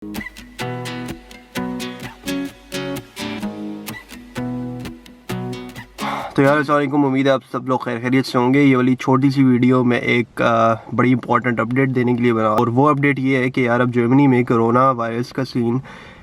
तो यार अस्सलाम वालेकुम, उम्मीद है आप सब लोग खैरियत से होंगे। ये वाली छोटी सी वीडियो में एक बड़ी इंपॉर्टेंट अपडेट देने के लिए बना, और वो अपडेट ये है कि यार अब जर्मनी में कोरोना वायरस का सीन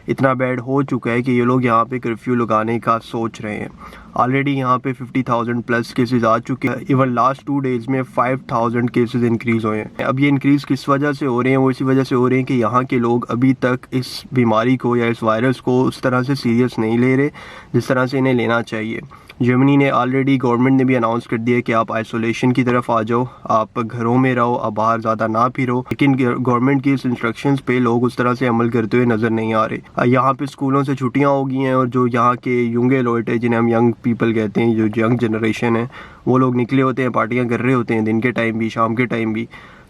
इतना बैड हो चुका है कि ये लोग यहाँ पे कर्फ्यू लगाने का सोच रहे हैं। ऑलरेडी यहाँ पे 50,000 प्लस केसेस आ चुके हैं। इवन लास्ट 2 डेज़ में 5,000 केसेस इंक्रीज़ हुए हैं। अब ये इंक्रीज़ किस वजह से हो रहे हैं? वो इसी वजह से हो रहे हैं कि यहाँ के लोग अभी तक इस बीमारी को या इस वायरस को उस तरह से सीरियस नहीं ले रहे जिस तरह से इन्हें लेना चाहिए। जर्मनी ने ऑलरेडी, गवर्नमेंट ने भी अनाउंस कर दिया कि आप आइसोलेशन की तरफ आ जाओ, आप घरों में रहो, आप बाहर ज़्यादा ना फिरो। लेकिन गवर्नमेंट की इस इंस्ट्रक्शंस पे लोग उस तरह से अमल करते हुए नज़र नहीं आ रहे। यहाँ पे स्कूलों से छुट्टियाँ हो गई हैं, और जो यहाँ के युंगे लोट है, जिन्हें हम यंग पीपल कहते हैं, जो यंग जनरेशन है, वो लोग निकले होते हैं, पार्टियाँ कर रहे होते हैं, दिन के टाइम भी, शाम के टाइम भी।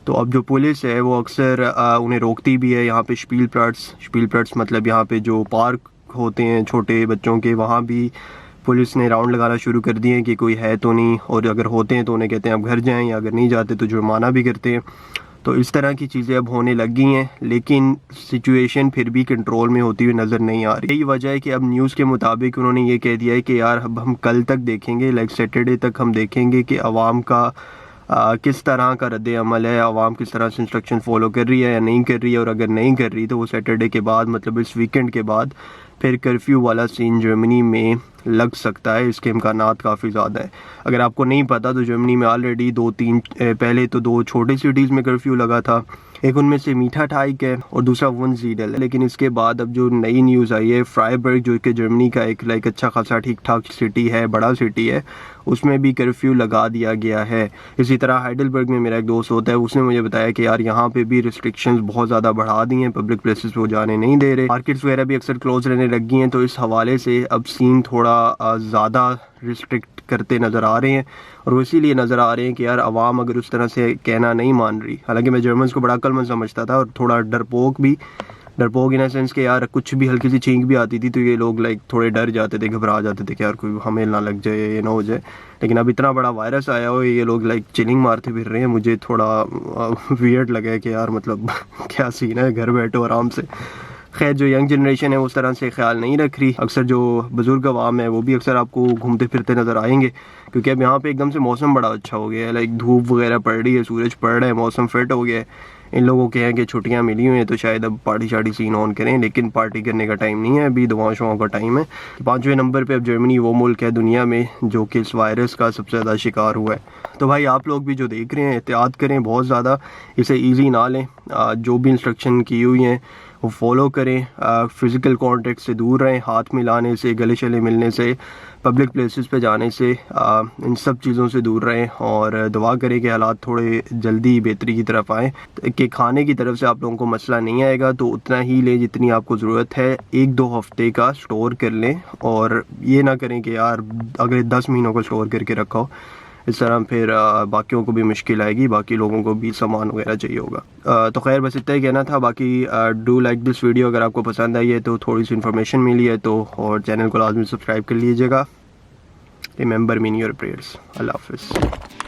तो अब जो पुलिस है वो अक्सर उन्हें रोकती भी है। यहाँ पे स्पील प्लट्स मतलब यहाँ पे जो पार्क होते हैं छोटे बच्चों के, वहाँ भी पुलिस ने राउंड लगाना शुरू कर दिए हैं कि कोई है तो नहीं, और अगर होते हैं तो उन्हें कहते हैं आप घर जाएं, या अगर नहीं जाते तो जुर्माना भी करते हैं। तो इस तरह की चीज़ें अब होने लग गई हैं, लेकिन सिचुएशन फिर भी कंट्रोल में होती हुई नज़र नहीं आ रही। यही वजह है कि अब न्यूज़ के मुताबिक उन्होंने ये कह दिया है कि यार अब हम कल तक देखेंगे, लाइक सैटरडे तक हम देखेंगे कि आवाम का किस तरह का रद्द अमल है, आवाम किस तरह से इंस्ट्रक्शन फॉलो कर रही है या नहीं कर रही है। और अगर नहीं कर रही तो वो सैटरडे के बाद, मतलब इस वीकेंड के बाद, फिर कर्फ्यू वाला सीन जर्मनी में लग सकता है। इसके इम्कानात काफ़ी ज़्यादा है। अगर आपको नहीं पता तो जर्मनी में ऑलरेडी 2-3 पहले तो 2 छोटी सिटीज़ में कर्फ्यू लगा था। एक उनमें से मीठा ठाइक है और दूसरा वुंजीडल है। लेकिन इसके बाद अब जो नई न्यूज़ आई है, फ्राइबर्ग जो कि जर्मनी का एक लाइक अच्छा खासा ठीक ठाक सिटी है, बड़ा सिटी है, उसमें भी कर्फ्यू लगा दिया गया है। इसी तरह हाइडलबर्ग में मेरा एक दोस्त होता है, उसने मुझे बताया कि यार यहाँ पे भी रिस्ट्रिक्शंस बहुत ज़्यादा बढ़ा दी हैं, पब्लिक प्लेसेस पे वो जाने नहीं दे रहे, मार्केट्स वगैरह भी अक्सर क्लोज रहने लग गई हैं। तो इस हवाले से अब सीन थोड़ा ज़्यादा रिस्ट्रिक्ट करते नज़र आ रहे हैं, और वो इसीलिए नज़र आ रहे हैं कि यार अवाम अगर उस तरह से कहना नहीं मान रही। हालांकि मैं जर्मन्स को बड़ा अक्लमंद समझता था, और थोड़ा डरपोक इन द सेंस कि यार कुछ भी हल्की सी छींक भी आती थी तो ये लोग लाइक थोड़े डर जाते थे, घबरा जाते थे कि यार कोई हमें ना लग जाए, ये ना हो जाए। लेकिन अब इतना बड़ा वायरस आया हो, ये लोग लाइक चिलिंग मारते फिर रहे हैं। मुझे थोड़ा वियर्ड लगा है कि यार मतलब क्या सीन है, घर बैठो आराम से। खैर, जो यंग जनरेशन है उस तरह से ख्याल नहीं रख रही। अक्सर जो बुज़ुर्ग अवाम है वो भी अक्सर आपको घूमते फिरते नज़र आएंगे, क्योंकि अब यहाँ पे एकदम से मौसम बड़ा अच्छा हो गया है। लाइक धूप वगैरह पड़ रही है, सूरज पड़ रहा है, मौसम फिट हो गया है। इन लोगों के हैं कि छुट्टियाँ मिली हुई हैं तो शायद अब पार्टी शार्टी सीन ऑन करें, लेकिन पार्टी करने का टाइम नहीं है, अभी दुआओं शुआओं का टाइम है। 5वें नंबर पे अब जर्मनी वो मुल्क है दुनिया में जो कि इस वायरस का सबसे ज़्यादा शिकार हुआ है। तो भाई आप लोग भी जो देख रहे हैं एहतियात करें बहुत ज़्यादा, इसे ईजी ना लें। जो भी इंस्ट्रक्शन की हुई हैं वो फॉलो करें। फ़िज़िकल कॉन्टेक्ट से दूर रहें, हाथ मिलाने से, गले शले मिलने से, पब्लिक प्लेसेस पे जाने से, इन सब चीज़ों से दूर रहें। और दुआ करें कि हालात थोड़े जल्दी बेहतरी की तरफ आएँ, कि खाने की तरफ से आप लोगों को मसला नहीं आएगा तो उतना ही लें जितनी आपको ज़रूरत है। 1-2 हफ्ते का स्टोर कर लें, और ये ना करें कि यार अगले 10 महीनों को स्टोर करके रखो। इस तरह फिर बाकियों को भी मुश्किल आएगी, बाकी लोगों को भी सामान वगैरह चाहिए होगा। तो खैर बस इतना ही कहना था। बाकी डू लाइक दिस वीडियो, अगर आपको पसंद आई है तो, थोड़ी सी इन्फॉर्मेशन मिली है तो, और चैनल को लाजमी सब्सक्राइब कर लीजिएगा। Remember me in your prayers. Allah हाफ़िज़।